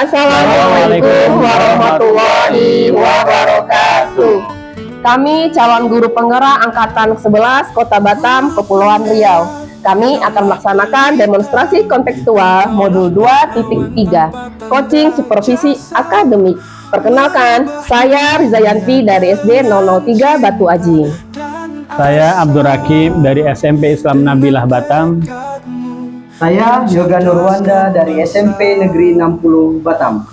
Assalamualaikum warahmatullahi wabarakatuh. Kami calon guru penggerak Angkatan 11 Kota Batam, Kepulauan Riau. Kami akan melaksanakan demonstrasi kontekstual modul 2.3, coaching supervisi akademik. Perkenalkan, saya Rizayanti dari SD 003 Batu Aji. Saya Abdul Rakib dari SMP Islam Nabilah Batam. Saya Yoga Nurwanda dari SMP Negeri 60 Batam.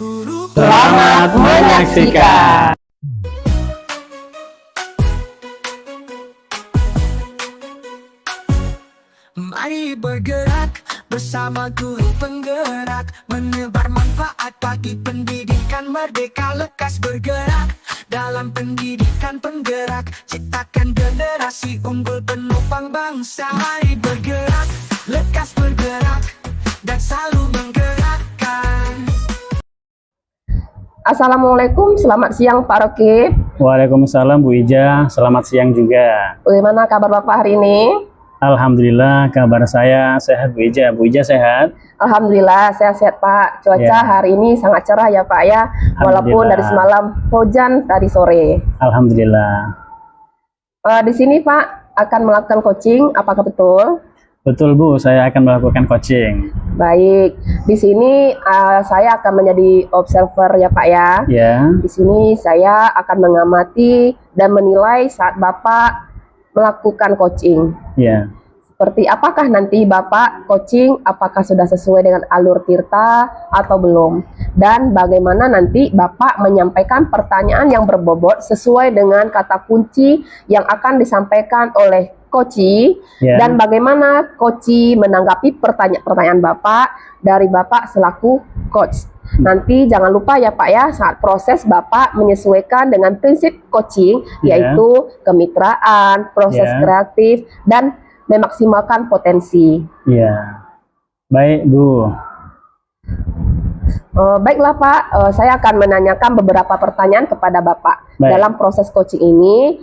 Selamat menyaksikan. Mari bergerak bersama guru penggerak, menebar manfaat bagi pendidikan merdeka. Lekas bergerak dalam pendidikan penggerak, ciptakan generasi unggul penopang bangsa. Mari bergerak, lekas bergerak, dan selalu menggerakkan. Assalamualaikum, selamat siang Pak Rokib. Waalaikumsalam Bu Ija, selamat siang juga. Bagaimana kabar Bapak hari ini? Alhamdulillah, kabar saya sehat Bu Ija. Bu Ija sehat? Alhamdulillah, sehat-sehat Pak. Cuaca Ya. hari ini sangat cerah ya Pak ya, walaupun dari semalam hujan tadi sore. Alhamdulillah. Di sini Pak akan melakukan coaching, apakah betul? Betul Bu, saya akan melakukan coaching. Baik, di sini saya akan menjadi observer ya Pak ya. Ya, Di sini saya akan mengamati dan menilai saat Bapak melakukan coaching. ya, Seperti apakah nanti Bapak coaching, apakah sudah sesuai dengan alur Tirta atau belum? Dan bagaimana nanti Bapak menyampaikan pertanyaan yang berbobot sesuai dengan kata kunci yang akan disampaikan oleh coachi, ya. dan bagaimana coachi menanggapi pertanyaan-pertanyaan Bapak dari Bapak selaku coach. Nanti jangan lupa ya Pak ya, saat proses Bapak menyesuaikan dengan prinsip coaching, yaitu kemitraan, proses kreatif, dan memaksimalkan potensi. Ya. Baik Bu. Baiklah Pak, saya akan menanyakan beberapa pertanyaan kepada Bapak. Baik. Dalam proses coaching ini,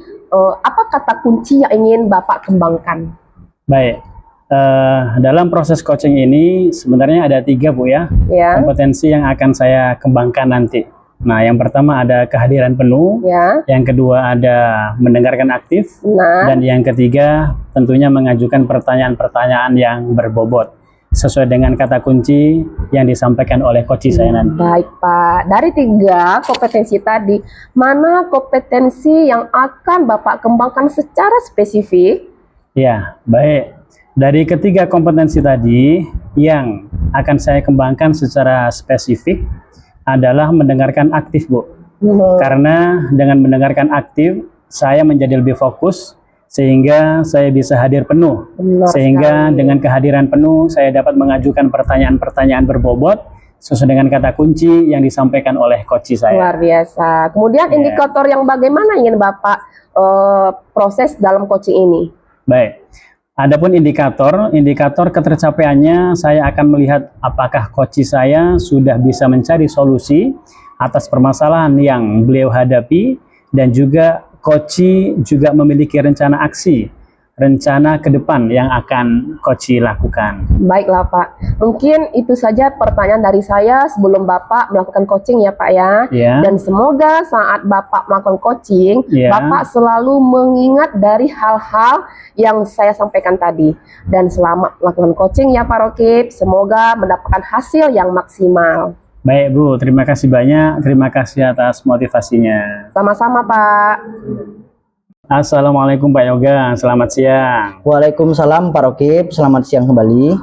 apa kata kunci yang ingin Bapak kembangkan? Baik. Dalam proses coaching ini sebenarnya ada 3 Bu ya, Ya, kompetensi yang akan saya kembangkan nanti. Nah, yang pertama ada kehadiran penuh, ya, yang kedua ada mendengarkan aktif, nah, dan yang ketiga tentunya mengajukan pertanyaan-pertanyaan yang berbobot sesuai dengan kata kunci yang disampaikan oleh coach saya nanti. baik Pak. Dari 3 kompetensi tadi, mana kompetensi yang akan Bapak kembangkan secara spesifik? Ya, baik. Dari ketiga kompetensi tadi, yang akan saya kembangkan secara spesifik adalah mendengarkan aktif, Bu. Karena dengan mendengarkan aktif, saya menjadi lebih fokus, sehingga saya bisa hadir penuh. Benar Sehingga sekali. dengan kehadiran penuh, saya dapat mengajukan pertanyaan-pertanyaan berbobot, sesuai dengan kata kunci yang disampaikan oleh coach saya. Luar biasa. Kemudian Ya. indikator yang bagaimana ingin Bapak proses dalam coaching ini? Baik. Adapun indikator ketercapaiannya, saya akan melihat apakah coach saya sudah bisa mencari solusi atas permasalahan yang beliau hadapi, dan juga coach juga memiliki rencana aksi, rencana ke depan yang akan coach lakukan. Baiklah Pak, mungkin itu saja pertanyaan dari saya sebelum Bapak melakukan coaching ya Pak ya. Ya. Dan semoga saat Bapak melakukan coaching, Ya. Bapak selalu mengingat dari hal-hal yang saya sampaikan tadi. Dan selamat melakukan coaching ya Pak Rokib, semoga mendapatkan hasil yang maksimal. Baik Bu, terima kasih banyak, terima kasih atas motivasinya. Sama-sama Pak. Assalamualaikum Pak Yoga, selamat siang. Waalaikumsalam Pak Rokib, selamat siang kembali.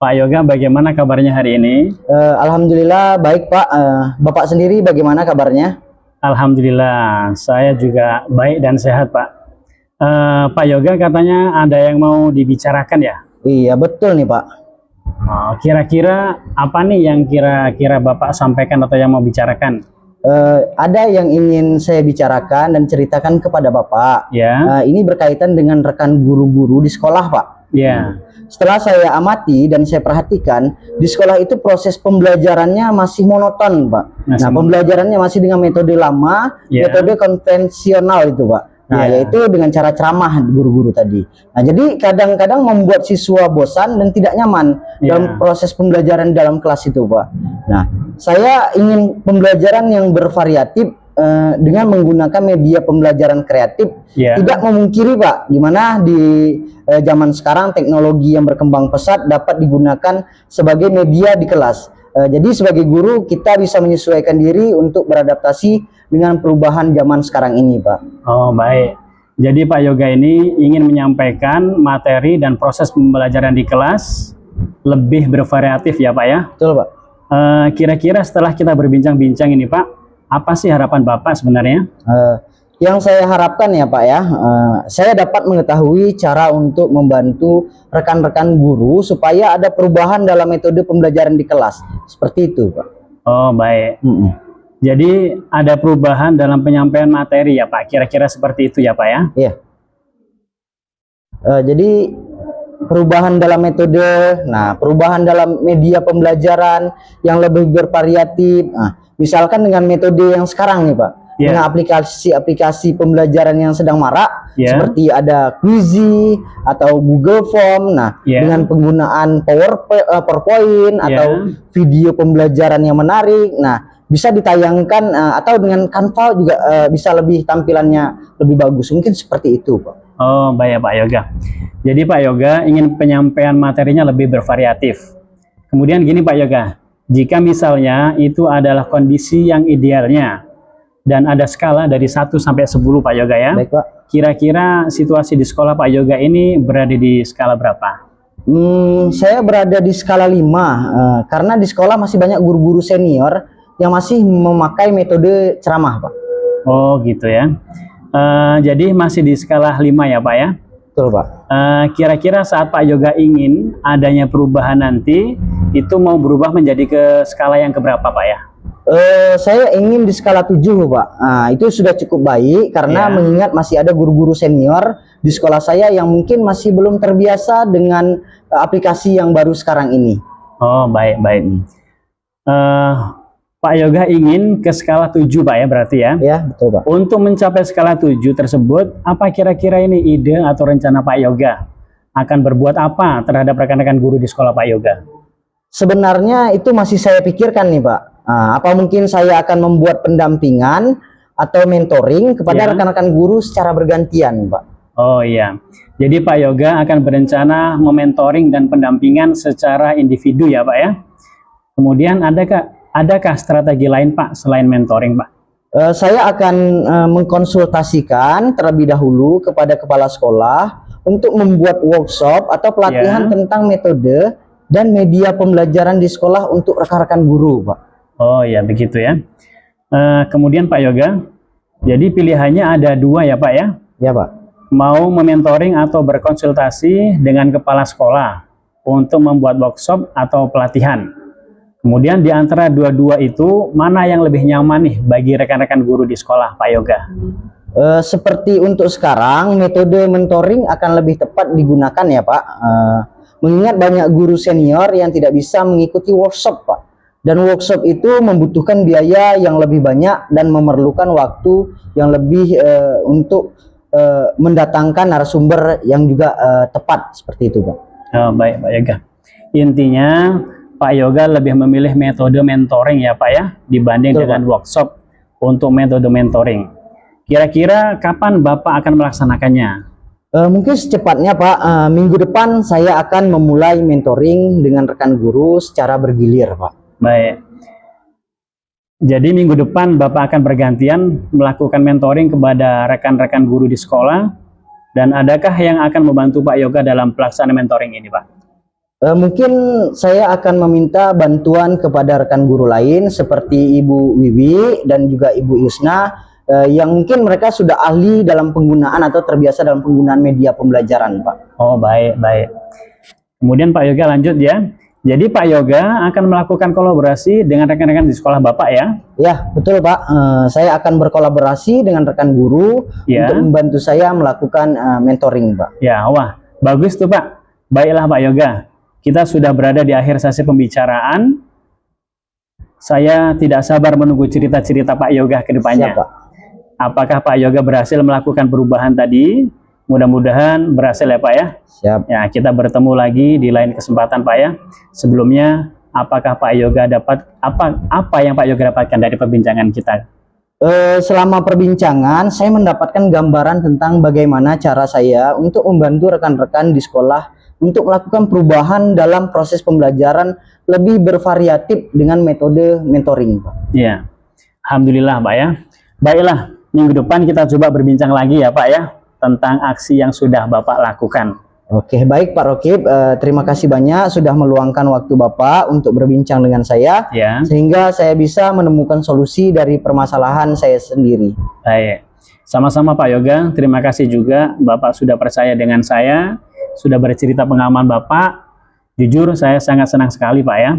Pak Yoga, bagaimana kabarnya hari ini? Alhamdulillah baik Pak. Bapak sendiri bagaimana kabarnya? Alhamdulillah, saya juga baik dan sehat Pak. Pak Yoga, katanya ada yang mau dibicarakan ya? Iya betul nih Pak. Kira-kira apa nih yang kira-kira Bapak sampaikan atau yang mau bicarakan? Ada yang ingin saya bicarakan dan ceritakan kepada Bapak. Ya, Ini berkaitan dengan rekan guru-guru di sekolah Pak. ya, Setelah saya amati dan saya perhatikan, di sekolah itu proses pembelajarannya masih monoton Pak. Masih Nah, pembelajarannya masih dengan metode lama, Ya. metode konvensional itu Pak. Nah, Iya. yaitu dengan cara ceramah guru-guru tadi. Nah, jadi kadang-kadang membuat siswa bosan dan tidak nyaman Iya. dalam proses pembelajaran dalam kelas itu, Pak. Nah, saya ingin pembelajaran yang bervariatif dengan menggunakan media pembelajaran kreatif. Iya. Tidak memungkiri, Pak, di mana di zaman sekarang teknologi yang berkembang pesat dapat digunakan sebagai media di kelas. Jadi sebagai guru kita bisa menyesuaikan diri untuk beradaptasi dengan perubahan zaman sekarang ini, Pak. Oh, baik. Jadi Pak Yoga ini ingin menyampaikan materi dan proses pembelajaran di kelas lebih bervariatif ya Pak ya. Betul, Pak. Kira-kira setelah kita berbincang-bincang ini Pak, apa sih harapan Bapak sebenarnya? Yang saya harapkan ya, Pak ya, saya dapat mengetahui cara untuk membantu rekan-rekan guru supaya ada perubahan dalam metode pembelajaran di kelas. Seperti itu, Pak. Oh, baik. Jadi ada perubahan dalam penyampaian materi ya Pak, kira-kira seperti itu ya Pak ya? Iya. Jadi perubahan dalam metode, perubahan dalam media pembelajaran yang lebih bervariatif. Nah, misalkan dengan metode yang sekarang nih, Pak, dengan aplikasi-aplikasi pembelajaran yang sedang marak, seperti ada Quizy atau Google Form. Nah, dengan penggunaan PowerPoint atau video pembelajaran yang menarik, bisa ditayangkan atau dengan Canva juga bisa lebih tampilannya lebih bagus. Mungkin seperti itu, Pak. Oh, baik Pak Yoga. Jadi Pak Yoga ingin penyampaian materinya lebih bervariatif. Kemudian gini Pak Yoga, jika misalnya itu adalah kondisi yang idealnya dan ada skala dari 1 sampai 10 Pak Yoga ya. Baik, Pak. Kira-kira situasi di sekolah Pak Yoga ini berada di skala berapa? Saya berada di skala 5 karena di sekolah masih banyak guru-guru senior yang masih memakai metode ceramah, Pak. Oh gitu ya. Jadi masih di skala 5 ya Pak ya? Betul, Pak. Kira-kira saat Pak Yoga ingin adanya perubahan nanti, itu mau berubah menjadi ke skala yang keberapa Pak ya? Saya ingin di skala 7, Pak. Itu sudah cukup baik karena mengingat masih ada guru-guru senior di sekolah saya yang mungkin masih belum terbiasa dengan aplikasi yang baru sekarang ini. Oh, baik-baik. Pak Yoga ingin ke skala 7 Pak ya berarti ya? Ya, betul Pak. Untuk mencapai skala 7 tersebut, apa kira-kira ini ide atau rencana Pak Yoga? Akan berbuat apa terhadap rekan-rekan guru di sekolah Pak Yoga? Sebenarnya itu masih saya pikirkan nih Pak. Apa mungkin saya akan membuat pendampingan atau mentoring kepada rekan-rekan guru secara bergantian, Pak? Oh iya, jadi Pak Yoga akan berencana mementoring dan pendampingan secara individu ya Pak ya? Kemudian adakah strategi lain Pak selain mentoring Pak? Saya akan mengkonsultasikan terlebih dahulu kepada kepala sekolah untuk membuat workshop atau pelatihan tentang metode dan media pembelajaran di sekolah untuk rekan-rekan guru, Pak. Oh ya, begitu ya. Kemudian Pak Yoga, jadi pilihannya ada 2 ya Pak ya? Ya Pak. Mau mementoring atau berkonsultasi dengan kepala sekolah untuk membuat workshop atau pelatihan. Kemudian di antara dua-dua itu, mana yang lebih nyaman nih bagi rekan-rekan guru di sekolah Pak Yoga? Seperti untuk sekarang, metode mentoring akan lebih tepat digunakan ya Pak. Mengingat banyak guru senior yang tidak bisa mengikuti workshop Pak. Dan workshop itu membutuhkan biaya yang lebih banyak dan memerlukan waktu yang lebih untuk mendatangkan narasumber yang juga tepat, seperti itu Pak. Oh, baik Pak Yoga. Intinya Pak Yoga lebih memilih metode mentoring ya Pak ya, dibanding dengan workshop untuk metode mentoring. Kira-kira kapan Bapak akan melaksanakannya? Mungkin secepatnya Pak, minggu depan saya akan memulai mentoring dengan rekan guru secara bergilir Pak. Baik. Jadi minggu depan Bapak akan bergantian melakukan mentoring kepada rekan-rekan guru di sekolah. Dan adakah yang akan membantu Pak Yoga dalam pelaksanaan mentoring ini Pak? Mungkin saya akan meminta bantuan kepada rekan guru lain seperti Ibu Wiwi dan juga Ibu Yusna yang mungkin mereka sudah ahli dalam penggunaan atau terbiasa dalam penggunaan media pembelajaran Pak. Oh baik. Kemudian Pak Yoga lanjut ya. Jadi Pak Yoga akan melakukan kolaborasi dengan rekan-rekan di sekolah Bapak ya? Ya betul Pak, saya akan berkolaborasi dengan rekan guru untuk membantu saya melakukan mentoring Pak. Ya, wah bagus tuh Pak. Baiklah Pak Yoga, kita sudah berada di akhir sesi pembicaraan. Saya tidak sabar menunggu cerita-cerita Pak Yoga ke depannya. Siap, Pak. apakah Pak Yoga berhasil melakukan perubahan tadi? Mudah-mudahan berhasil ya Pak ya. Siap. Ya, kita bertemu lagi di lain kesempatan Pak ya. Sebelumnya, apakah Pak Yoga dapat apa yang Pak Yoga dapatkan dari perbincangan kita? Selama perbincangan, saya mendapatkan gambaran tentang bagaimana cara saya untuk membantu rekan-rekan di sekolah untuk melakukan perubahan dalam proses pembelajaran lebih bervariatif dengan metode mentoring, Pak. Ya, alhamdulillah Pak ya. Baiklah, minggu depan kita coba berbincang lagi ya Pak ya tentang aksi yang sudah Bapak lakukan. Oke, baik Pak Rokib. Terima kasih banyak sudah meluangkan waktu Bapak untuk berbincang dengan saya, Ya. sehingga saya bisa menemukan solusi dari permasalahan saya sendiri. Baik, sama-sama Pak Yoga. Terima kasih juga Bapak sudah percaya dengan saya, sudah bercerita pengalaman Bapak. Jujur saya sangat senang sekali Pak ya,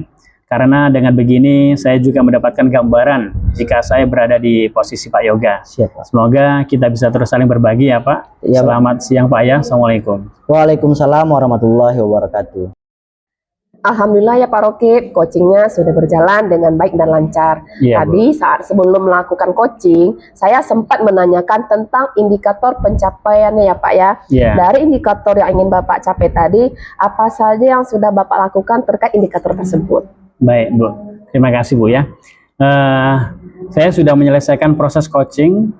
karena dengan begini saya juga mendapatkan gambaran jika saya berada di posisi Pak Yoga. Siap, Pak. Semoga kita bisa terus saling berbagi ya Pak. Ya, Pak. Selamat siang Pak ya. Assalamualaikum. Waalaikumsalam warahmatullahi wabarakatuh. Alhamdulillah ya Pak Rokib, coachingnya sudah berjalan dengan baik dan lancar. Iya, Bu. Tadi saat sebelum melakukan coaching, saya sempat menanyakan tentang indikator pencapaiannya ya Pak ya. Iya. Dari indikator yang ingin Bapak capai tadi, apa saja yang sudah Bapak lakukan terkait indikator tersebut? Baik Bu, terima kasih Bu ya. Saya sudah menyelesaikan proses coaching.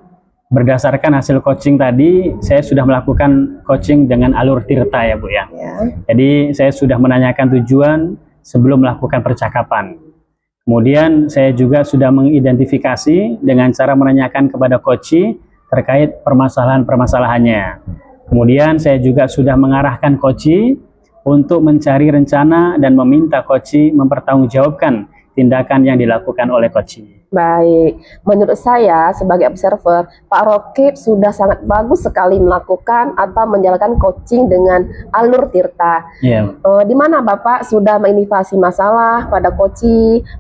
Berdasarkan hasil coaching tadi, saya sudah melakukan coaching dengan alur tirta ya Bu ya. Ya. Jadi saya sudah menanyakan tujuan sebelum melakukan percakapan. Kemudian saya juga sudah mengidentifikasi dengan cara menanyakan kepada coach terkait permasalahan-permasalahannya. Kemudian saya juga sudah mengarahkan coach untuk mencari rencana dan meminta coach mempertanggungjawabkan tindakan yang dilakukan oleh coach. Baik, menurut saya sebagai observer, Pak Rokib sudah sangat bagus sekali melakukan atau menjalankan coaching dengan alur tirta. Iya. Di mana Bapak sudah menginovasi masalah pada coach,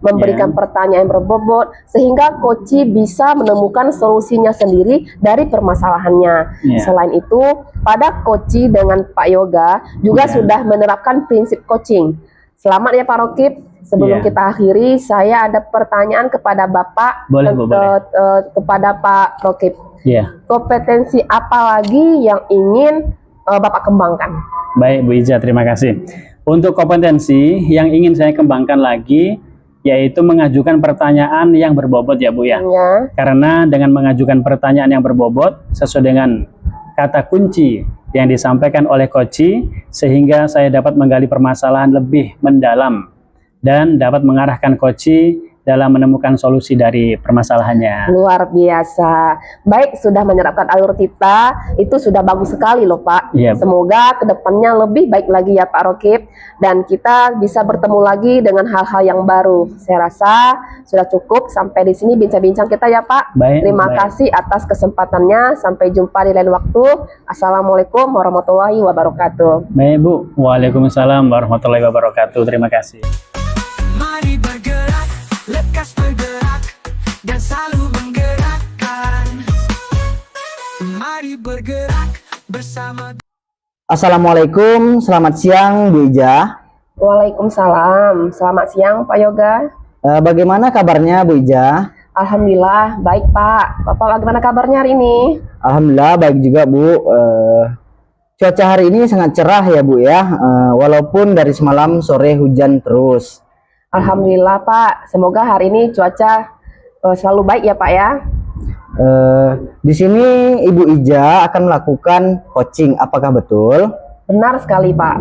memberikan pertanyaan yang berbobot, sehingga coach bisa menemukan solusinya sendiri dari permasalahannya. Iya. Selain itu, pada coach dengan Pak Yoga juga Iya. sudah menerapkan prinsip coaching. Selamat ya Pak Rokib. Sebelum Iya. kita akhiri, saya ada pertanyaan kepada Bapak, Boleh, Bu, boleh. kepada Pak Rokib. Iya. Kompetensi apa lagi yang ingin Bapak kembangkan? Baik Bu Ija, terima kasih. Untuk kompetensi yang ingin saya kembangkan lagi, yaitu mengajukan pertanyaan yang berbobot ya Bu ya. Ya, Karena dengan mengajukan pertanyaan yang berbobot sesuai dengan kata kunci yang disampaikan oleh coach, sehingga saya dapat menggali permasalahan lebih mendalam dan dapat mengarahkan coach dalam menemukan solusi dari permasalahannya. luar biasa. Baik, sudah menerapkan alur tirta, itu sudah bagus sekali loh Pak. Iya. Semoga kedepannya lebih baik lagi ya Pak Rokib, dan kita bisa bertemu lagi dengan hal-hal yang baru. Saya rasa sudah cukup sampai di sini bincang-bincang kita ya Pak. Baik, Terima baik. kasih atas kesempatannya. Sampai jumpa di lain waktu. Assalamualaikum warahmatullahi wabarakatuh. Baik Bu, Waalaikumsalam warahmatullahi wabarakatuh. Terima kasih. Mari bergerak, lekas bergerak, dan selalu menggerakkan. Mari bergerak bersama. Assalamualaikum, selamat siang Bu Ija. Waalaikumsalam. Selamat siang Pak Yoga. Bagaimana kabarnya Bu Ija? Alhamdulillah baik Pak. Bapak bagaimana kabarnya hari ini? Alhamdulillah baik juga Bu. Cuaca hari ini sangat cerah ya Bu ya, walaupun dari semalam sore hujan terus. Alhamdulillah Pak. Semoga hari ini cuaca selalu baik ya Pak ya. Di sini Ibu Ija akan melakukan coaching, apakah betul? Benar sekali Pak.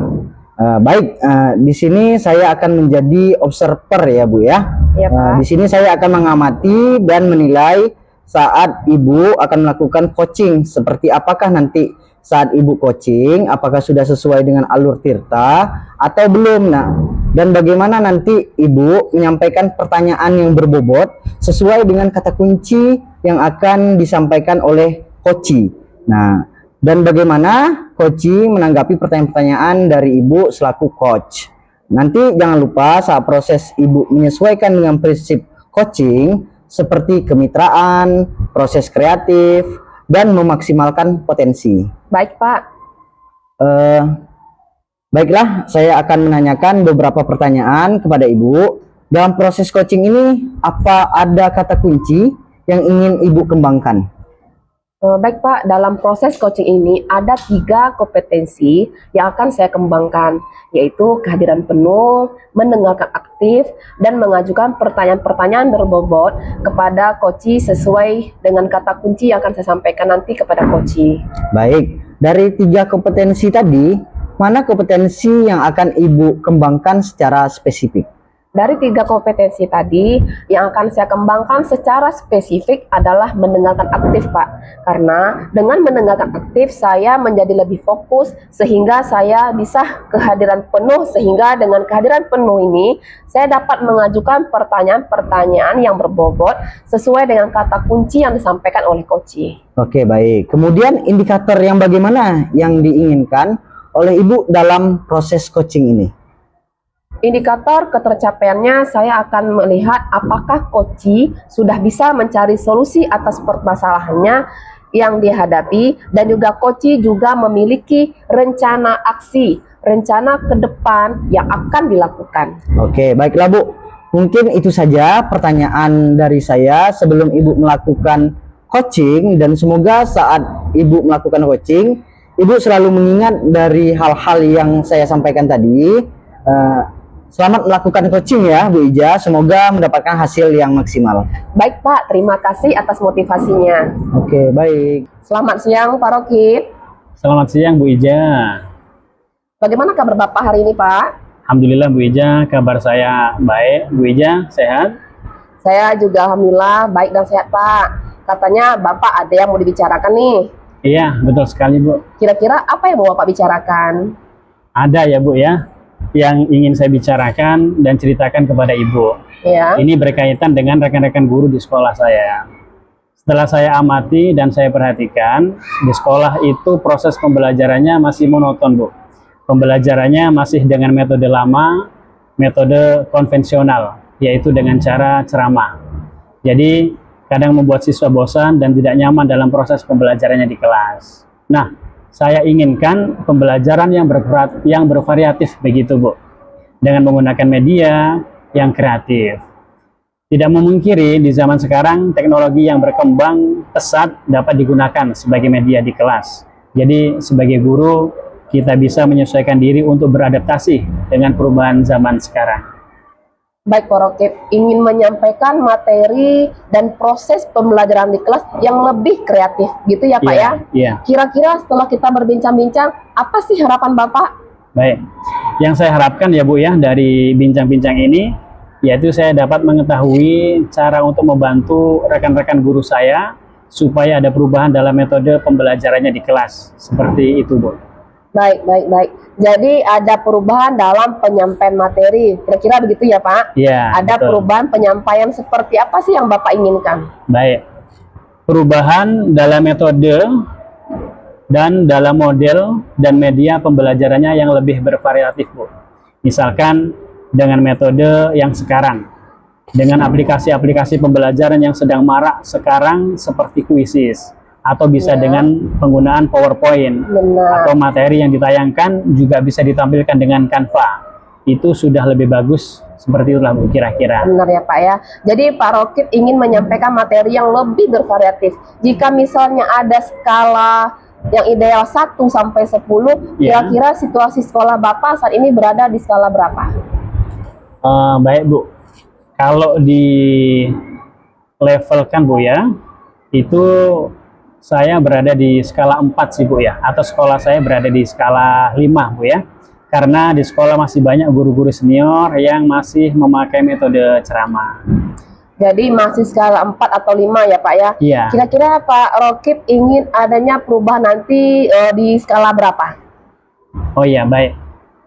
Baik, di sini saya akan menjadi observer ya Bu ya. Iya Pak. Di sini saya akan mengamati dan menilai saat Ibu akan melakukan coaching. Seperti apakah nanti saat Ibu coaching, apakah sudah sesuai dengan alur tirta atau belum? Nah, dan bagaimana nanti Ibu menyampaikan pertanyaan yang berbobot sesuai dengan kata kunci yang akan disampaikan oleh coach. Nah, dan bagaimana coach menanggapi pertanyaan-pertanyaan dari Ibu selaku coach. Nanti jangan lupa saat proses Ibu menyesuaikan dengan prinsip coaching seperti kemitraan, proses kreatif, dan memaksimalkan potensi. Baik Pak. Baiklah, saya akan menanyakan beberapa pertanyaan kepada Ibu. Dalam proses coaching ini, apa ada kata kunci yang ingin Ibu kembangkan? Baik Pak, dalam proses coaching ini ada 3 kompetensi yang akan saya kembangkan, yaitu kehadiran penuh, mendengarkan aktif, dan mengajukan pertanyaan-pertanyaan berbobot kepada coach sesuai dengan kata kunci yang akan saya sampaikan nanti kepada coach. Baik, dari 3 kompetensi tadi, mana kompetensi yang akan Ibu kembangkan secara spesifik? Dari 3 kompetensi tadi, yang akan saya kembangkan secara spesifik adalah mendengarkan aktif, Pak. Karena dengan mendengarkan aktif, saya menjadi lebih fokus sehingga saya bisa kehadiran penuh. Sehingga dengan kehadiran penuh ini, saya dapat mengajukan pertanyaan-pertanyaan yang berbobot sesuai dengan kata kunci yang disampaikan oleh coach. Oke, baik. Kemudian indikator yang bagaimana yang diinginkan oleh Ibu dalam proses coaching ini? Indikator ketercapaiannya, saya akan melihat apakah coach sudah bisa mencari solusi atas permasalahannya yang dihadapi, dan juga coach juga memiliki rencana aksi, rencana ke depan yang akan dilakukan. Oke, baiklah Bu. Mungkin itu saja pertanyaan dari saya sebelum Ibu melakukan coaching, dan semoga saat Ibu melakukan coaching, Ibu selalu mengingat dari hal-hal yang saya sampaikan tadi. Selamat melakukan coaching ya Bu Ija, semoga mendapatkan hasil yang maksimal. Baik Pak, terima kasih atas motivasinya. Oke, baik. Selamat siang Pak Rokib. Selamat siang Bu Ija. Bagaimana kabar Bapak hari ini Pak? Alhamdulillah Bu Ija, kabar saya baik. Bu Ija sehat? Saya juga alhamdulillah baik dan sehat Pak. Katanya Bapak ada yang mau dibicarakan nih. Iya, betul sekali Bu. Kira-kira apa yang mau Bapak bicarakan? Ada ya Bu ya, yang ingin saya bicarakan dan ceritakan kepada Ibu. Ya. Ini berkaitan dengan rekan-rekan guru di sekolah saya. Setelah saya amati dan saya perhatikan, di sekolah itu proses pembelajarannya masih monoton Bu. Pembelajarannya masih dengan metode lama, metode konvensional, yaitu dengan cara ceramah. Jadi kadang membuat siswa bosan dan tidak nyaman dalam proses pembelajarannya di kelas. Nah, saya inginkan pembelajaran yang bervariatif begitu Bu, dengan menggunakan media yang kreatif. Tidak memungkiri di zaman sekarang teknologi yang berkembang pesat dapat digunakan sebagai media di kelas. Jadi sebagai guru kita bisa menyesuaikan diri untuk beradaptasi dengan perubahan zaman sekarang. Baik Pak Rokib, ingin menyampaikan materi dan proses pembelajaran di kelas yang lebih kreatif gitu ya Pak ya? Iya. Kira-kira setelah kita berbincang-bincang, apa sih harapan Bapak? Baik, yang saya harapkan ya Bu ya dari bincang-bincang ini, yaitu saya dapat mengetahui cara untuk membantu rekan-rekan guru saya supaya ada perubahan dalam metode pembelajarannya di kelas. Seperti itu Bu. Baik. Jadi ada perubahan dalam penyampaian materi, kira-kira begitu ya Pak? Iya. Ada betul. perubahan penyampaian seperti apa sih yang Bapak inginkan? Baik, perubahan dalam metode dan dalam model dan media pembelajarannya yang lebih bervariatif Bu. Misalkan dengan metode yang sekarang, dengan aplikasi-aplikasi pembelajaran yang sedang marak sekarang seperti Quizzes, atau bisa dengan penggunaan PowerPoint. Benar. Atau materi yang ditayangkan juga bisa ditampilkan dengan Canva. Itu sudah lebih bagus, seperti itulah Bu kira-kira. Benar ya Pak ya. Jadi Pak Rokib ingin menyampaikan materi yang lebih bervariatif. Jika misalnya ada skala yang ideal 1 sampai 10, kira-kira situasi sekolah Bapak saat ini berada di skala berapa? Baik Bu, kalau di levelkan Bu ya, itu saya berada di skala 4 sih Bu ya, atau sekolah saya berada di skala 5 Bu ya, karena di sekolah masih banyak guru-guru senior yang masih memakai metode ceramah. Jadi masih skala 4 atau 5 ya Pak ya? Iya. Kira-kira Pak Rokib ingin adanya perubahan nanti di skala berapa? Oh iya, baik.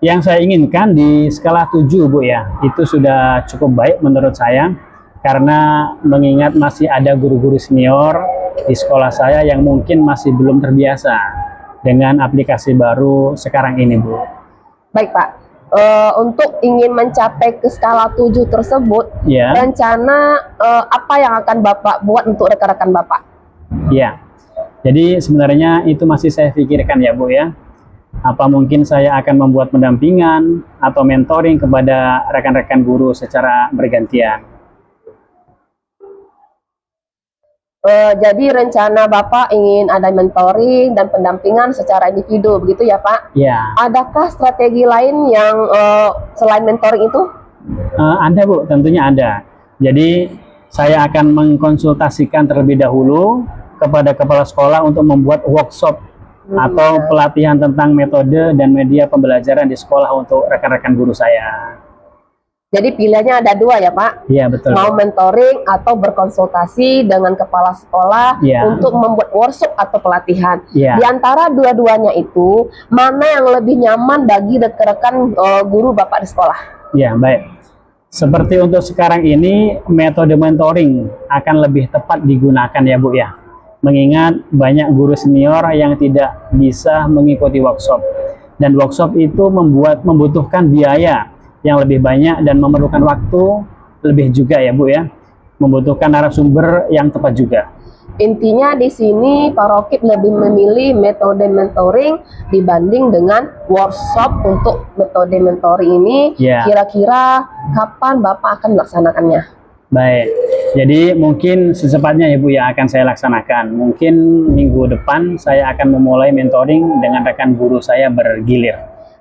Yang saya inginkan di skala 7 Bu ya, itu sudah cukup baik menurut saya, karena mengingat masih ada guru-guru senior di sekolah saya yang mungkin masih belum terbiasa dengan aplikasi baru sekarang ini Bu. Baik Pak, untuk ingin mencapai ke skala 7 tersebut, rencana apa yang akan Bapak buat untuk rekan-rekan Bapak? Ya, jadi sebenarnya itu masih saya pikirkan ya Bu ya. Apa mungkin saya akan membuat pendampingan atau mentoring kepada rekan-rekan guru secara bergantian. Jadi rencana Bapak ingin ada mentoring dan pendampingan secara individu, begitu ya Pak? Ya, Adakah strategi lain yang selain mentoring itu? ada Bu, tentunya ada. Jadi saya akan mengkonsultasikan terlebih dahulu kepada kepala sekolah untuk membuat workshop atau pelatihan tentang metode dan media pembelajaran di sekolah untuk rekan-rekan guru saya. Jadi pilihannya ada dua ya Pak? Iya, betul. Mau mentoring atau berkonsultasi dengan kepala sekolah Ya. untuk membuat workshop atau pelatihan. Ya. Di antara dua-duanya itu, mana yang lebih nyaman bagi rekan-rekan guru Bapak di sekolah? Ya, baik. Seperti untuk sekarang ini, metode mentoring akan lebih tepat digunakan ya Bu ya. Mengingat banyak guru senior yang tidak bisa mengikuti workshop. Dan workshop itu membutuhkan biaya yang lebih banyak dan memerlukan waktu lebih juga ya Bu ya. Membutuhkan narasumber yang tepat juga. Intinya di sini Pak Rokib lebih memilih metode mentoring dibanding dengan workshop. Untuk metode mentoring ini, Ya. kira-kira kapan Bapak akan melaksanakannya? Baik, jadi mungkin secepatnya ya Bu ya akan saya laksanakan. Mungkin minggu depan saya akan memulai mentoring dengan rekan guru saya bergilir.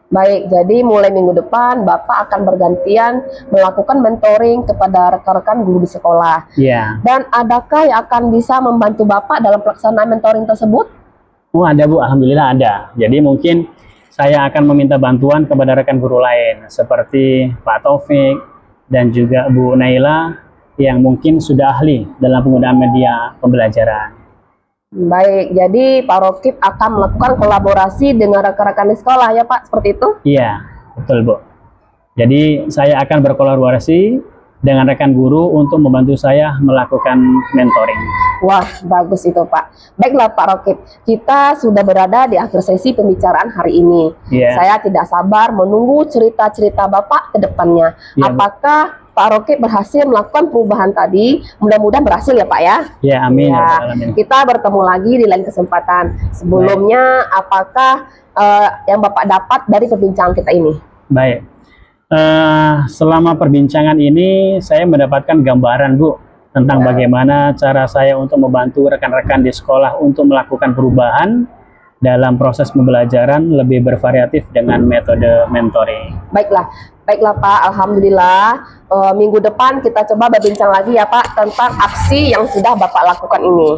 Baik, jadi mulai minggu depan Bapak akan bergantian melakukan mentoring kepada rekan-rekan guru di sekolah. Ya. Dan adakah yang akan bisa membantu Bapak dalam pelaksanaan mentoring tersebut? Oh ada Bu, alhamdulillah ada. Jadi mungkin saya akan meminta bantuan kepada rekan guru lain seperti Pak Taufik dan juga Bu Naila yang mungkin sudah ahli dalam penggunaan media pembelajaran. Baik, jadi Pak Rokib akan melakukan kolaborasi dengan rekan-rekan di sekolah ya Pak, seperti itu? Iya, betul Bu. Jadi saya akan berkolaborasi dengan rekan guru untuk membantu saya melakukan mentoring. Wah, bagus itu Pak. Baiklah Pak Rokib, kita sudah berada di akhir sesi pembicaraan hari ini. Iya. Saya tidak sabar menunggu cerita-cerita Bapak ke depannya. Iya, Bu. Apakah Pak Rokib berhasil melakukan perubahan tadi? Mudah-mudahan berhasil ya Pak ya. Ya, amin. Ya, Ya, Rabbal alamin. kita bertemu lagi di lain kesempatan. Sebelumnya, apakah yang Bapak dapat dari perbincangan kita ini? Baik. Selama perbincangan ini saya mendapatkan gambaran Bu tentang bagaimana cara saya untuk membantu rekan-rekan di sekolah untuk melakukan perubahan dalam proses pembelajaran lebih bervariatif dengan metode mentoring. Baiklah Pak, alhamdulillah. Minggu depan kita coba berbincang lagi ya Pak tentang aksi yang sudah Bapak lakukan ini.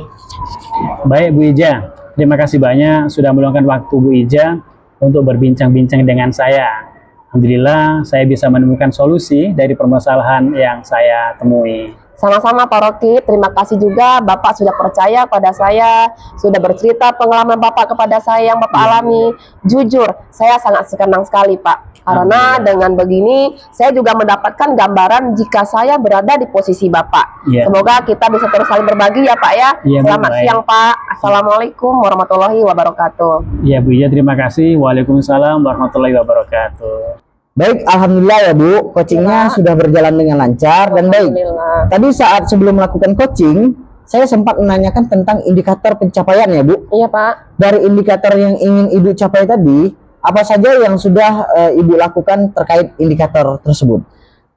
Baik Bu Ija, terima kasih banyak sudah meluangkan waktu Bu Ija untuk berbincang-bincang dengan saya. Alhamdulillah saya bisa menemukan solusi dari permasalahan yang saya temui. Sama-sama Pak Rokib, terima kasih juga Bapak sudah percaya pada saya, sudah bercerita pengalaman Bapak kepada saya yang Bapak alami. Jujur, saya sangat senang sekali Pak, karena dengan begini saya juga mendapatkan gambaran jika saya berada di posisi Bapak. Ya. Semoga kita bisa terus saling berbagi ya Pak ya. Ya, Bu, Selamat baik. siang Pak. Assalamualaikum warahmatullahi wabarakatuh. Ya Bu Ija, terima kasih. Waalaikumsalam warahmatullahi wabarakatuh. Baik, alhamdulillah ya Bu, coachingnya Ya. sudah berjalan dengan lancar dan baik. Alhamdulillah. Tadi saat sebelum melakukan coaching, saya sempat menanyakan tentang indikator pencapaian ya Bu. Iya Pak. Dari indikator yang ingin Ibu capai tadi, apa saja yang sudah Ibu lakukan terkait indikator tersebut?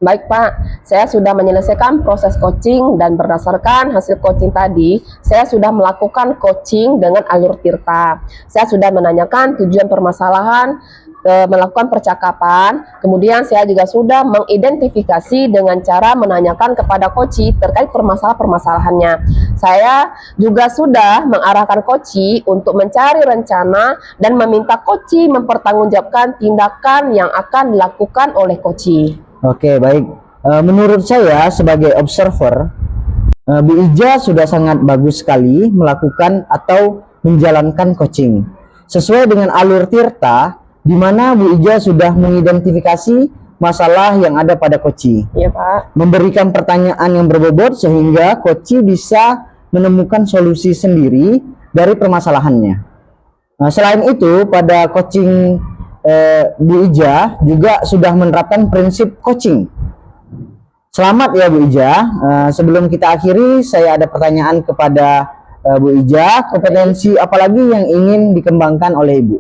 Baik Pak, saya sudah menyelesaikan proses coaching dan berdasarkan hasil coaching tadi, saya sudah melakukan coaching dengan alur tirta. Saya sudah menanyakan tujuan permasalahan, melakukan percakapan, kemudian saya juga sudah mengidentifikasi dengan cara menanyakan kepada coach terkait permasalahan-permasalahannya. Saya juga sudah mengarahkan coach untuk mencari rencana dan meminta coach mempertanggungjawabkan tindakan yang akan dilakukan oleh coach. Oke, baik. Menurut saya sebagai observer, Bu Ija sudah sangat bagus sekali melakukan atau menjalankan coaching sesuai dengan alur tirta, di mana Bu Ija sudah mengidentifikasi masalah yang ada pada coach, Iya Pak. memberikan pertanyaan yang berbobot sehingga coach bisa menemukan solusi sendiri dari permasalahannya. Nah, selain itu, pada coaching Bu Ija juga sudah menerapkan prinsip coaching. Selamat ya Bu Ija. Sebelum kita akhiri, saya ada pertanyaan kepada Bu Ija. Kompetensi apalagi yang ingin dikembangkan oleh Ibu?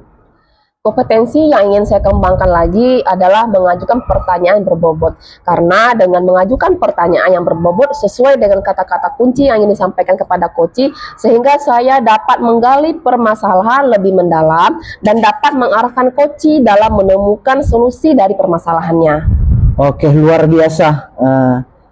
Kompetensi yang ingin saya kembangkan lagi adalah mengajukan pertanyaan berbobot. Karena dengan mengajukan pertanyaan yang berbobot sesuai dengan kata-kata kunci yang ingin disampaikan kepada koci, sehingga saya dapat menggali permasalahan lebih mendalam dan dapat mengarahkan koci dalam menemukan solusi dari permasalahannya. Oke, luar biasa.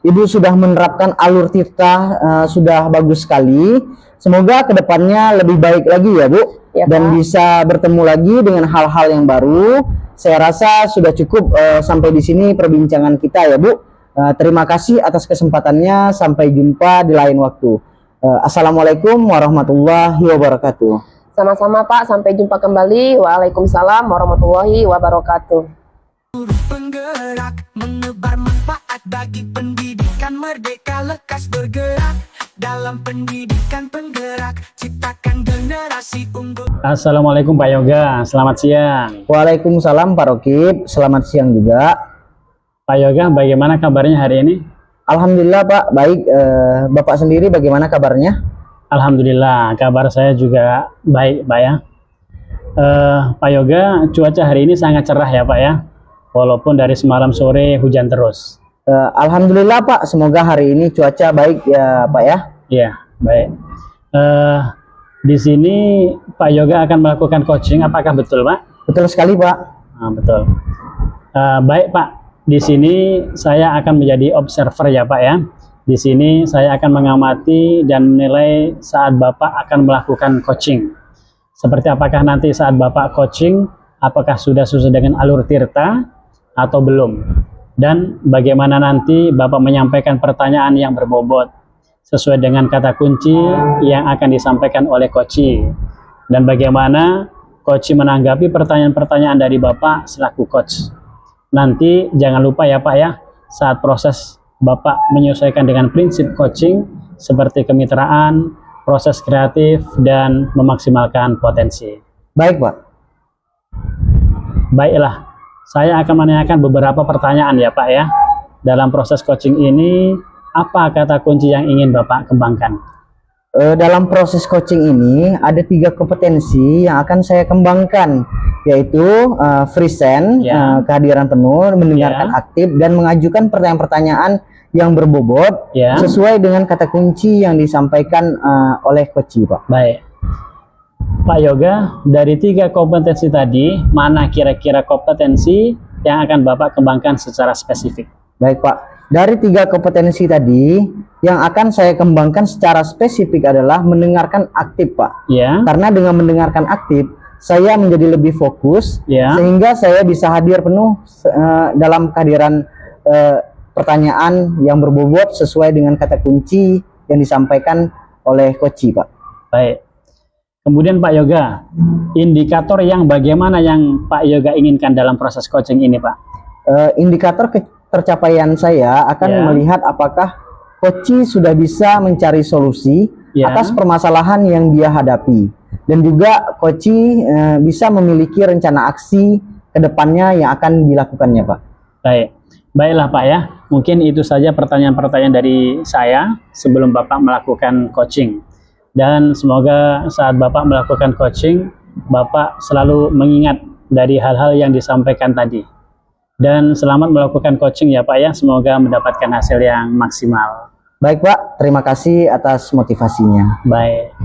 Ibu sudah menerapkan alur tirta, sudah bagus sekali. Semoga kedepannya lebih baik lagi ya Bu, Ya, dan Pak. bisa bertemu lagi dengan hal-hal yang baru. Saya rasa sudah cukup sampai di sini perbincangan kita ya Bu. Terima kasih atas kesempatannya. Sampai jumpa di lain waktu. Assalamualaikum warahmatullahi wabarakatuh. Sama-sama Pak, sampai jumpa kembali. Waalaikumsalam warahmatullahi wabarakatuh. Guru penggerak menebar manfaat bagi pendidikan merdeka, lekas bergerak dalam pendidikan penggerak, ciptakan generasi unggul. Assalamualaikum Pak Yoga, selamat siang. Waalaikumsalam Pak Rokib, selamat siang juga. Pak Yoga, bagaimana kabarnya hari ini? Alhamdulillah Pak, baik. Bapak sendiri bagaimana kabarnya? Alhamdulillah, kabar saya juga baik Pak ya. Pak Yoga, cuaca hari ini sangat cerah ya Pak ya, walaupun dari semalam sore hujan terus. Alhamdulillah Pak, semoga hari ini cuaca baik ya Pak ya. Iya, baik. Di sini Pak Yoga akan melakukan coaching, apakah betul Pak? Betul sekali Pak. Nah, betul. Baik Pak, di sini saya akan menjadi observer ya Pak ya. Di sini saya akan mengamati dan menilai saat Bapak akan melakukan coaching. Seperti apakah nanti saat Bapak coaching, apakah sudah sesuai dengan alur tirta atau belum? Dan bagaimana nanti Bapak menyampaikan pertanyaan yang berbobot sesuai dengan kata kunci yang akan disampaikan oleh coach, dan bagaimana coach menanggapi pertanyaan-pertanyaan dari Bapak selaku coach. Nanti jangan lupa ya Pak ya, saat proses Bapak menyesuaikan dengan prinsip coaching seperti kemitraan, proses kreatif, dan memaksimalkan potensi. Baik Pak. Baiklah, saya akan menanyakan beberapa pertanyaan ya Pak ya. Dalam proses coaching ini, apa kata kunci yang ingin Bapak kembangkan? Dalam proses coaching ini ada 3 kompetensi yang akan saya kembangkan, yaitu present, Ya. kehadiran penuh, mendengarkan Ya. aktif, dan mengajukan pertanyaan-pertanyaan yang berbobot Ya. sesuai dengan kata kunci yang disampaikan oleh coach Pak. Baik. Pak Yoga, dari 3 kompetensi tadi, mana kira-kira kompetensi yang akan Bapak kembangkan secara spesifik? Baik Pak, dari 3 kompetensi tadi, yang akan saya kembangkan secara spesifik adalah mendengarkan aktif Pak. Ya. Karena dengan mendengarkan aktif, saya menjadi lebih fokus, Ya. sehingga saya bisa hadir penuh dalam kehadiran pertanyaan yang berbobot sesuai dengan kata kunci yang disampaikan oleh coach Pak. Baik. Kemudian Pak Yoga, indikator yang bagaimana yang Pak Yoga inginkan dalam proses coaching ini Pak? Indikator tercapaian saya akan Ya. melihat apakah coach sudah bisa mencari solusi Ya. atas permasalahan yang dia hadapi, dan juga coach bisa memiliki rencana aksi ke depannya yang akan dilakukannya Pak. Baik. Baiklah Pak ya, mungkin itu saja pertanyaan-pertanyaan dari saya sebelum Bapak melakukan coaching. Dan semoga saat Bapak melakukan coaching, Bapak selalu mengingat dari hal-hal yang disampaikan tadi. Dan selamat melakukan coaching ya Pak ya, semoga mendapatkan hasil yang maksimal. Baik Pak, terima kasih atas motivasinya. Baik.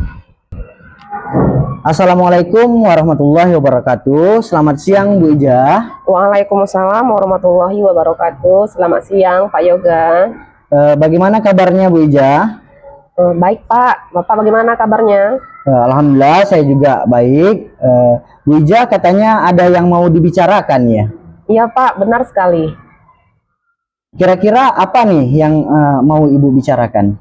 Assalamualaikum warahmatullahi wabarakatuh. Selamat siang Bu Ija. Waalaikumsalam warahmatullahi wabarakatuh. Selamat siang Pak Yoga. Bagaimana kabarnya Bu Ija? Baik Pak, Bapak bagaimana kabarnya? Alhamdulillah saya juga baik. Bu Ija katanya ada yang mau dibicarakan ya? Iya Pak, benar sekali. Kira-kira apa nih yang mau Ibu bicarakan?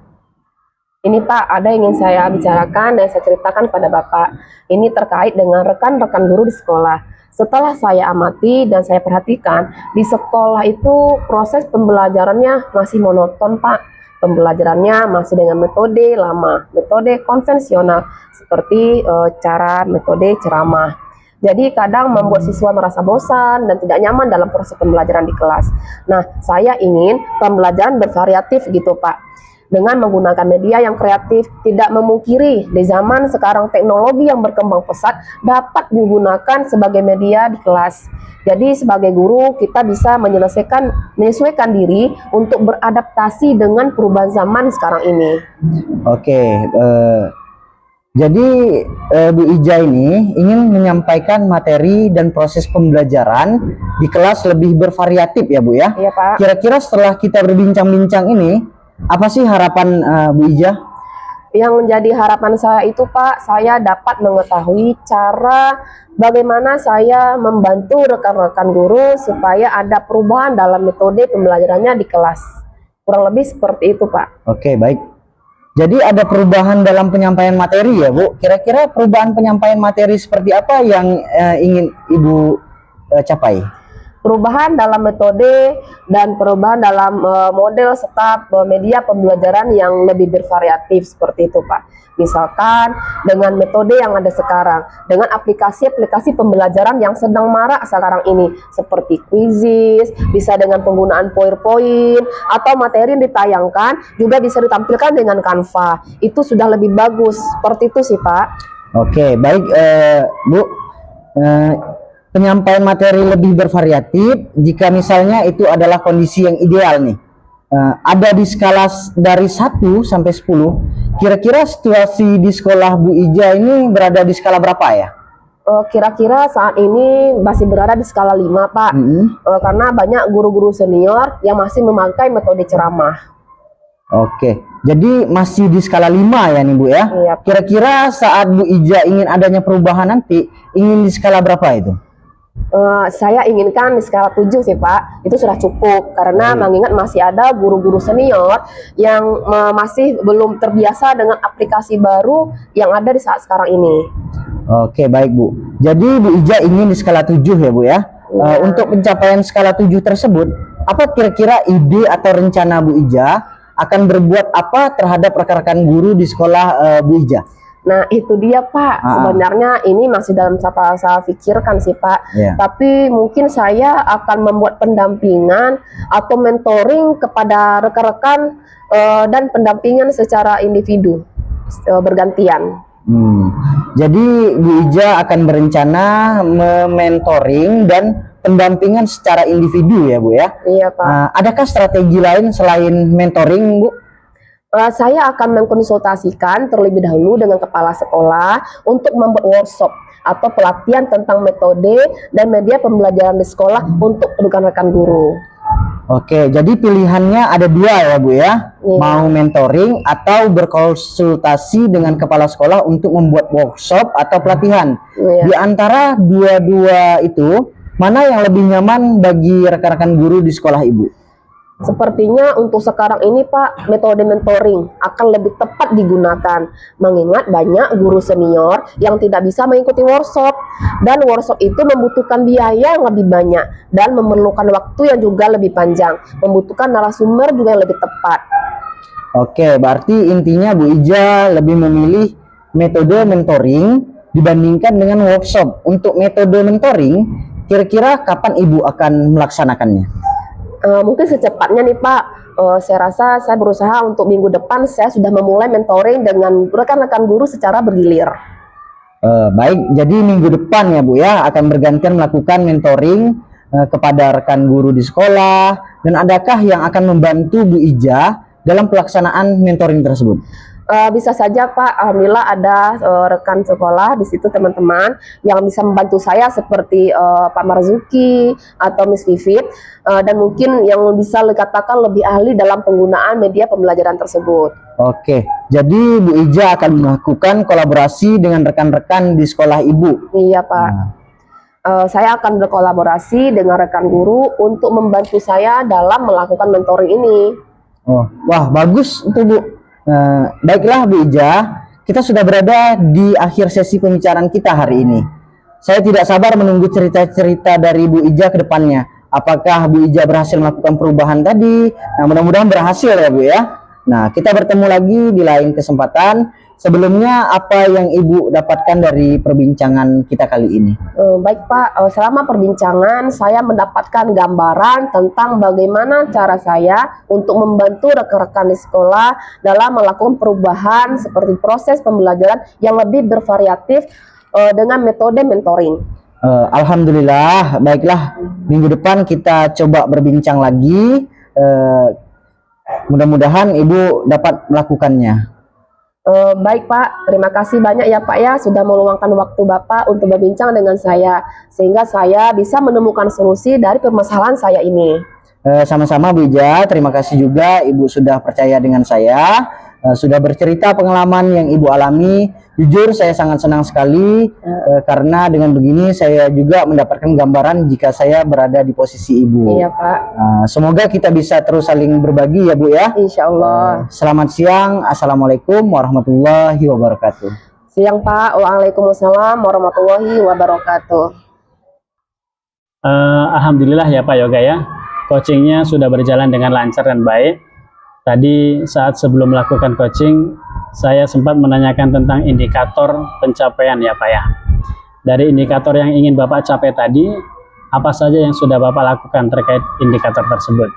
Ini Pak, ada yang ingin saya bicarakan dan saya ceritakan pada Bapak. Ini terkait dengan rekan-rekan guru di sekolah. Setelah saya amati dan saya perhatikan, di sekolah itu proses pembelajarannya masih monoton Pak. Pembelajarannya masih dengan metode lama, metode konvensional, seperti cara metode ceramah. Jadi kadang membuat siswa merasa bosan dan tidak nyaman dalam proses pembelajaran di kelas. Nah, saya ingin pembelajaran bervariatif gitu Pak. dengan menggunakan media yang kreatif. Tidak memungkiri di zaman sekarang teknologi yang berkembang pesat dapat digunakan sebagai media di kelas. Jadi sebagai guru kita bisa menyesuaikan diri untuk beradaptasi dengan perubahan zaman sekarang ini. Oke, jadi Bu Ija ini ingin menyampaikan materi dan proses pembelajaran di kelas lebih bervariatif ya Bu ya. Iya Pak. Kira-kira setelah kita berbincang-bincang ini, apa sih harapan Bu Ija? Yang menjadi harapan saya itu Pak, saya dapat mengetahui cara bagaimana saya membantu rekan-rekan guru supaya ada perubahan dalam metode pembelajarannya di kelas. Kurang lebih seperti itu Pak. Oke, baik. Jadi ada perubahan dalam penyampaian materi ya Bu. Kira-kira perubahan penyampaian materi seperti apa yang ingin Ibu capai? Perubahan dalam metode dan perubahan dalam model serta media pembelajaran yang lebih bervariatif seperti itu Pak. Misalkan dengan metode yang ada sekarang, dengan aplikasi-aplikasi pembelajaran yang sedang marak sekarang ini, seperti quizzes, bisa dengan penggunaan PowerPoint, atau materi yang ditayangkan juga bisa ditampilkan dengan Canva. Itu sudah lebih bagus, seperti itu sih Pak. Oke, baik Bu. Penyampaian materi lebih bervariatif jika misalnya itu adalah kondisi yang ideal nih. Ada di skala dari 1 sampai 10. Kira-kira situasi di sekolah Bu Ija ini berada di skala berapa ya? Kira-kira saat ini masih berada di skala 5 Pak. Karena banyak guru-guru senior yang masih memakai metode ceramah. Oke, jadi masih di skala 5 ya nih Bu ya? Iya, Pak. Kira-kira saat Bu Ija ingin adanya perubahan nanti, ingin di skala berapa itu? Saya inginkan di skala 7 sih Pak. Itu sudah cukup karena mengingat masih ada guru-guru senior yang masih belum terbiasa dengan aplikasi baru yang ada di saat sekarang ini. Oke, baik Bu. Jadi Bu Ija ingin di skala 7 ya Bu ya? Untuk pencapaian skala 7 tersebut, apa kira-kira ide atau rencana Bu Ija akan berbuat apa terhadap rekan-rekan guru di sekolah Bu Ija? Nah itu dia Pak, sebenarnya ini masih dalam saya pikirkan sih Pak. Tapi mungkin saya akan membuat pendampingan atau mentoring kepada rekan-rekan dan pendampingan secara individu bergantian. Jadi Bu Ija akan berencana mementoring dan pendampingan secara individu ya Bu ya? Iya Pak. Adakah strategi lain selain mentoring Bu? Saya akan mengkonsultasikan terlebih dahulu dengan kepala sekolah untuk membuat workshop atau pelatihan tentang metode dan media pembelajaran di sekolah untuk rekan-rekan guru. Oke, jadi pilihannya ada 2 ya Bu ya? Mau mentoring atau berkonsultasi dengan kepala sekolah untuk membuat workshop atau pelatihan. Di antara dua-dua itu, mana yang lebih nyaman bagi rekan-rekan guru di sekolah Ibu? Sepertinya untuk sekarang ini Pak, metode mentoring akan lebih tepat digunakan, mengingat banyak guru senior yang tidak bisa mengikuti workshop, dan workshop itu membutuhkan biaya yang lebih banyak dan memerlukan waktu yang juga lebih panjang, membutuhkan narasumber juga yang lebih tepat. Oke, berarti intinya Bu Ija lebih memilih metode mentoring dibandingkan dengan workshop. Untuk metode mentoring, kira-kira kapan Ibu akan melaksanakannya? Mungkin secepatnya nih Pak. Saya rasa saya berusaha untuk minggu depan saya sudah memulai mentoring dengan rekan-rekan guru secara bergilir. Baik, jadi minggu depan ya Bu ya akan bergantian melakukan mentoring kepada rekan guru di sekolah. Dan adakah yang akan membantu Bu Ija dalam pelaksanaan mentoring tersebut? Bisa saja Pak, alhamdulillah ada rekan sekolah di situ teman-teman yang bisa membantu saya seperti Pak Marzuki atau Miss Vivit, dan mungkin yang bisa dikatakan lebih ahli dalam penggunaan media pembelajaran tersebut. Oke, jadi Bu Ija akan melakukan kolaborasi dengan rekan-rekan di sekolah Ibu. Iya Pak. Saya akan berkolaborasi dengan rekan guru untuk membantu saya dalam melakukan mentoring ini. Wah bagus itu Bu. Baiklah Bu Ija, kita sudah berada di akhir sesi pembicaraan kita hari ini. Saya tidak sabar menunggu cerita-cerita dari Bu Ija ke depannya. Apakah Bu Ija berhasil melakukan perubahan tadi? Nah, mudah-mudahan berhasil ya Bu ya. Nah, kita bertemu lagi di lain kesempatan. Sebelumnya apa yang Ibu dapatkan dari perbincangan kita kali ini? Baik Pak, selama perbincangan saya mendapatkan gambaran tentang bagaimana cara saya untuk membantu rekan-rekan di sekolah dalam melakukan perubahan seperti proses pembelajaran yang lebih bervariatif dengan metode mentoring. Alhamdulillah, baiklah, minggu depan kita coba berbincang lagi. Mudah-mudahan Ibu dapat melakukannya. Baik Pak, terima kasih banyak ya Pak ya sudah meluangkan waktu Bapak untuk berbincang dengan saya sehingga saya bisa menemukan solusi dari permasalahan saya ini. Sama-sama Bu Ija, terima kasih juga Ibu sudah percaya dengan saya, sudah bercerita pengalaman yang Ibu alami. Jujur saya sangat senang sekali karena dengan begini saya juga mendapatkan gambaran jika saya berada di posisi Ibu. Iya Pak. Semoga kita bisa terus saling berbagi ya Bu ya. Insya Allah. Selamat siang, Assalamualaikum warahmatullahi wabarakatuh. Siang Pak, Waalaikumsalam warahmatullahi wabarakatuh. Alhamdulillah ya Pak Yoga ya, coachingnya sudah berjalan dengan lancar dan baik. Tadi saat sebelum melakukan coaching, saya sempat menanyakan tentang indikator pencapaian ya Pak ya. Dari indikator yang ingin Bapak capai tadi, apa saja yang sudah Bapak lakukan terkait indikator tersebut?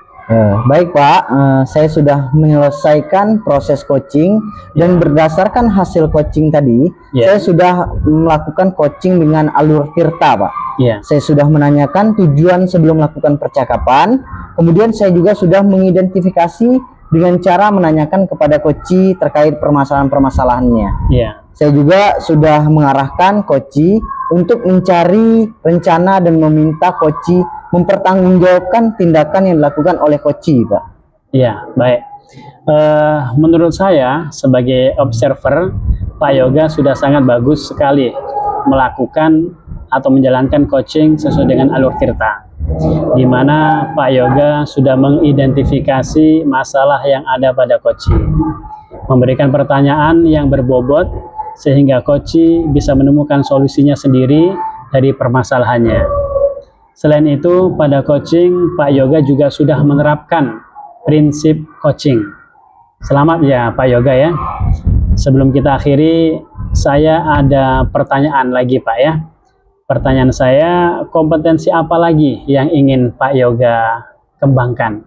Baik Pak, saya sudah menyelesaikan proses coaching dan berdasarkan hasil coaching tadi, saya sudah melakukan coaching dengan alur Tirta Pak. Saya sudah menanyakan tujuan sebelum melakukan percakapan, kemudian saya juga sudah mengidentifikasi dengan cara menanyakan kepada coach terkait permasalahan-permasalahannya. Saya juga sudah mengarahkan coach untuk mencari rencana dan meminta coach mempertanggungjawabkan tindakan yang dilakukan oleh coach, Pak. Iya, baik. Menurut saya sebagai observer, Pak Yoga sudah sangat bagus sekali melakukan atau menjalankan coaching sesuai dengan alur Tirta, di mana Pak Yoga sudah mengidentifikasi masalah yang ada pada coach, memberikan pertanyaan yang berbobot sehingga coach bisa menemukan solusinya sendiri dari permasalahannya. Selain itu, pada coaching Pak Yoga juga sudah menerapkan prinsip coaching. Selamat ya Pak Yoga ya. Sebelum kita akhiri, saya ada pertanyaan lagi Pak ya. Pertanyaan saya, kompetensi apa lagi yang ingin Pak Yoga kembangkan?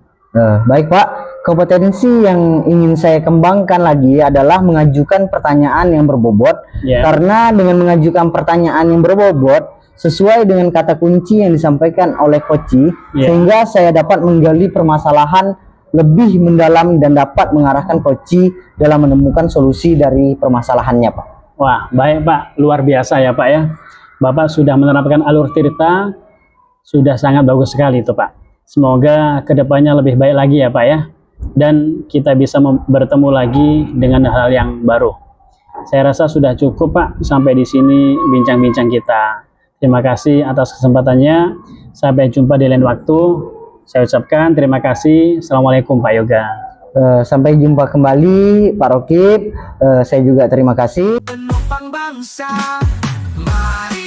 Baik Pak, kompetensi yang ingin saya kembangkan lagi adalah mengajukan pertanyaan yang berbobot. Karena dengan mengajukan pertanyaan yang berbobot sesuai dengan kata kunci yang disampaikan oleh coach, sehingga saya dapat menggali permasalahan lebih mendalam dan dapat mengarahkan coach dalam menemukan solusi dari permasalahannya Pak. Wah, baik Pak, luar biasa ya Pak ya. Bapak sudah menerapkan alur Tirta, sudah sangat bagus sekali itu Pak. Semoga kedepannya lebih baik lagi ya Pak ya, dan kita bisa bertemu lagi dengan hal yang baru. Saya rasa sudah cukup Pak, sampai di sini bincang-bincang kita. Terima kasih atas kesempatannya, sampai jumpa di lain waktu. Saya ucapkan terima kasih. Assalamualaikum Pak Yoga. Sampai jumpa kembali Pak Rokib. Saya juga terima kasih. Penopang bangsa, mari